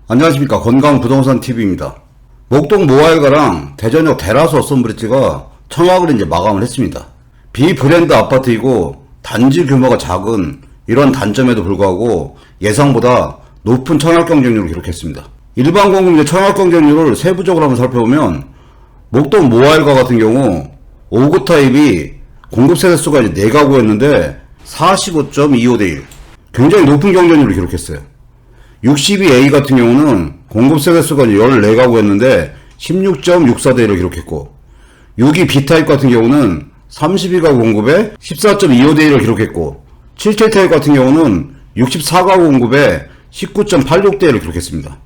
안녕하십니까. 건강부동산TV입니다. 목동 모아일가랑 대전역 대라수 어썸브리지가 청약을 이제 마감을 했습니다. 비브랜드 아파트이고 단지 규모가 작은 이런 단점에도 불구하고 예상보다 높은 청약 경쟁률을 기록했습니다. 일반 공급 청약 경쟁률을 세부적으로 한번 살펴보면 목동 모아일가 같은 경우 5구 타입이 공급 세대수가 이제 4가구였는데 45.25대1 굉장히 높은 경쟁률을 기록했어요. 62A 같은 경우는 공급 세대수가 14가구였는데 16.64대1을 기록했고, 6기 B타입 같은 경우는 32가구 공급에 14.25대1을 기록했고, 77 타입 같은 경우는 64가구 공급에 19.86대1을 기록했습니다.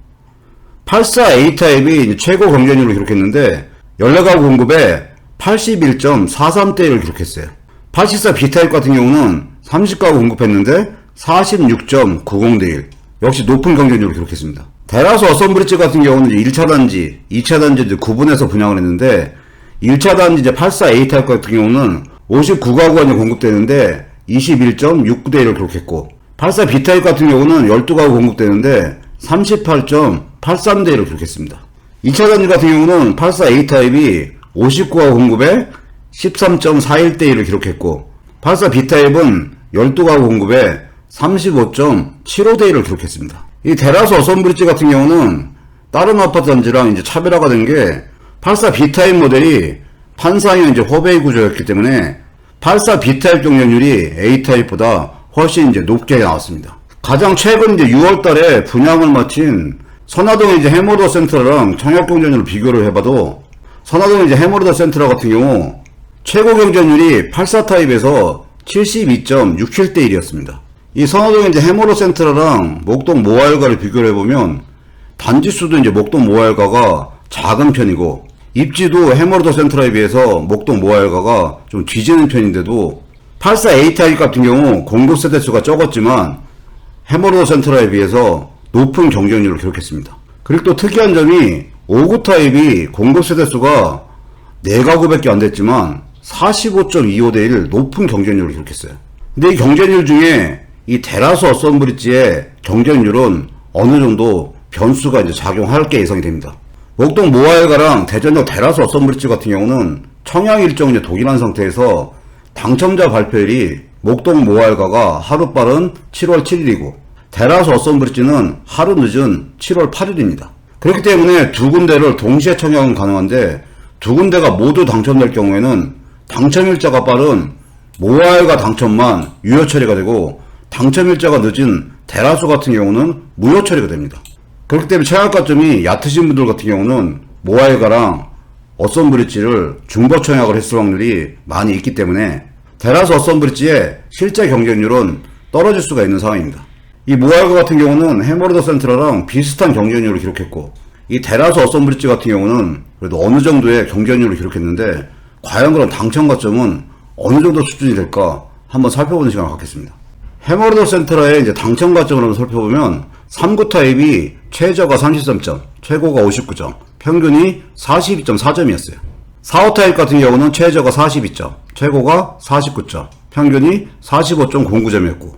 84A 타입이 최고 경쟁률을 기록했는데 14가구 공급에 81.43대1을 기록했어요. 84 B타입 같은 경우는 30가구 공급했는데 46.90대1 역시 높은 경쟁률을 기록했습니다. 대라수 어썸브리지 같은 경우는 1차 단지, 2차 단지 구분해서 분양을 했는데 1차 단지 84A 타입 같은 경우는 59가구가 공급되는데 21.69대1을 기록했고, 84 B타입 같은 경우는 12가구 공급되는데 38.83대1을 기록했습니다. 2차 단지 같은 경우는 84A 타입이 59가구 공급에 13.41대1을 기록했고, 84 B타입은 12가구 공급에 35.75대1을 기록했습니다. 이 대라수 어썸브리지 같은 경우는 다른 아파트 단지랑 이제 차별화가 된 게 84 B타입 모델이 판상형 이제 호베이 구조였기 때문에 84 B타입 경쟁률이 A타입보다 훨씬 이제 높게 나왔습니다. 가장 최근 이제 6월 달에 분양을 마친 선화동 이제 해머더 센트라랑 청약 경쟁률을 비교를 해봐도 선화동 이제 해머더 센트라 같은 경우 최고 경쟁률이 84 타입에서 72.67대1이었습니다. 이 선화동 이제 해머더 센트라랑 목동 모아일가를 비교를 해보면 단지수도 이제 목동 모아일가가 작은 편이고 입지도 해머더 센트라에 비해서 목동 모아일가가 좀 뒤지는 편인데도 84A 타입 같은 경우 공급 세대수가 적었지만 해머더 센트라에 비해서 높은 경쟁률을 기록했습니다. 그리고 또 특이한 점이 5구 타입이 공급 세대수가 4가구밖에 안 됐지만 45.25대1 높은 경쟁률을 기록했어요. 근데 이 경쟁률 중에 이 대라수 어썸브리지의 경쟁률은 어느 정도 변수가 이제 작용할 게 예상이 됩니다. 목동 모아일가랑 대전역 대라수 어썸브리지 같은 경우는 청약 일정이 이제 동일한 상태에서 당첨자 발표일이 목동 모아일가가 하루 빠른 7월 7일이고 대라수 어썸브리지는 하루 늦은 7월 8일입니다. 그렇기 때문에 두 군데를 동시에 청약은 가능한데 두 군데가 모두 당첨될 경우에는 당첨일자가 빠른 모아일가 당첨만 유효 처리가 되고 당첨일자가 늦은 대라수 같은 경우는 무효 처리가 됩니다. 그렇기 때문에 청약가점이 얕으신 분들 같은 경우는 모아일가랑 어썸브리지를 중복 청약을 했을 확률이 많이 있기 때문에 대라수 어썸브리지의 실제 경쟁률은 떨어질 수가 있는 상황입니다. 이 모아일가 같은 경우는 해머더 센트라랑 비슷한 경쟁률을 기록했고 이 대라수 어썸브리지 같은 경우는 그래도 어느 정도의 경쟁률을 기록했는데 과연 그런 당첨가점은 어느 정도 수준이 될까 한번 살펴보는 시간을 갖겠습니다. 해머더 센트라의 이제 당첨가점을 한번 살펴보면 3구 타입이 최저가 33점, 최고가 59점, 평균이 42.4점이었어요. 4호 타입 같은 경우는 최저가 42점, 최고가 49점, 평균이 45.09점이었고,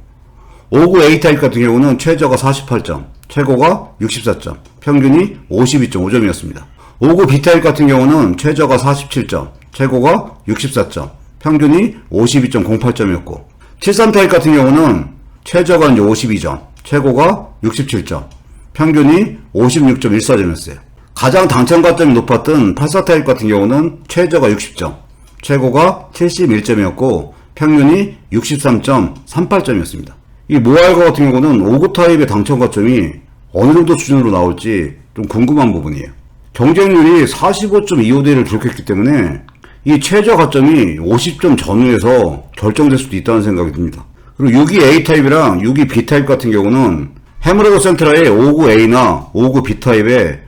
5구 A 타입 같은 경우는 최저가 48점, 최고가 64점, 평균이 52.5점이었습니다. 5구 B 타입 같은 경우는 최저가 47점, 최고가 64점, 평균이 52.08점이었고, 73 타입 같은 경우는 최저가 이제 52점, 최고가 67점, 평균이 56.14점이었어요. 가장 당첨가점이 높았던 84 타입 같은 경우는 최저가 60점, 최고가 71점이었고, 평균이 63.38점이었습니다. 이 모아일가 같은 경우는 5구 타입의 당첨가점이 어느 정도 수준으로 나올지 좀 궁금한 부분이에요. 경쟁률이 45.25대를 기록했기 때문에 이 최저 가점이 50점 전후에서 결정될 수도 있다는 생각이 듭니다. 그리고 6기 A 타입이랑 6기 B 타입 같은 경우는 해머더 센트라의 5구 A나 5구 B 타입의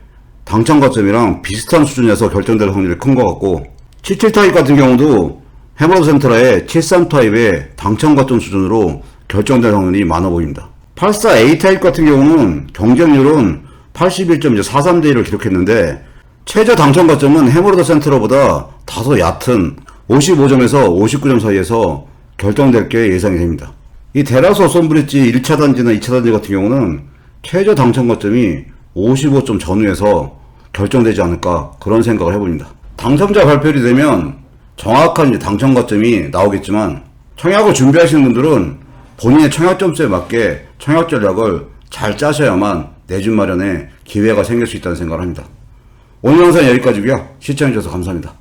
당첨 가점이랑 비슷한 수준에서 결정될 확률이 큰 것 같고, 77 타입 같은 경우도 해머더 센트라의 73 타입의 당첨 가점 수준으로 결정될 확률이 많아 보입니다. 84 A 타입 같은 경우는 경쟁률은 81.43대1을 기록했는데 최저 당첨 가점은 해머더 센트라보다 다소 얕은 55점에서 59점 사이에서 결정될 게 예상이 됩니다. 이 대라수 어썸브리지 1차 단지나 2차 단지 같은 경우는 최저 당첨 가점이 55점 전후에서 결정되지 않을까 그런 생각을 해봅니다. 당첨자 발표이 되면 정확한 이제 당첨 가점이 나오겠지만 청약을 준비하시는 분들은 본인의 청약 점수에 맞게 청약 전략을 잘 짜셔야만 내준 마련에 기회가 생길 수 있다는 생각을 합니다. 오늘 영상 여기까지고요. 시청해주셔서 감사합니다.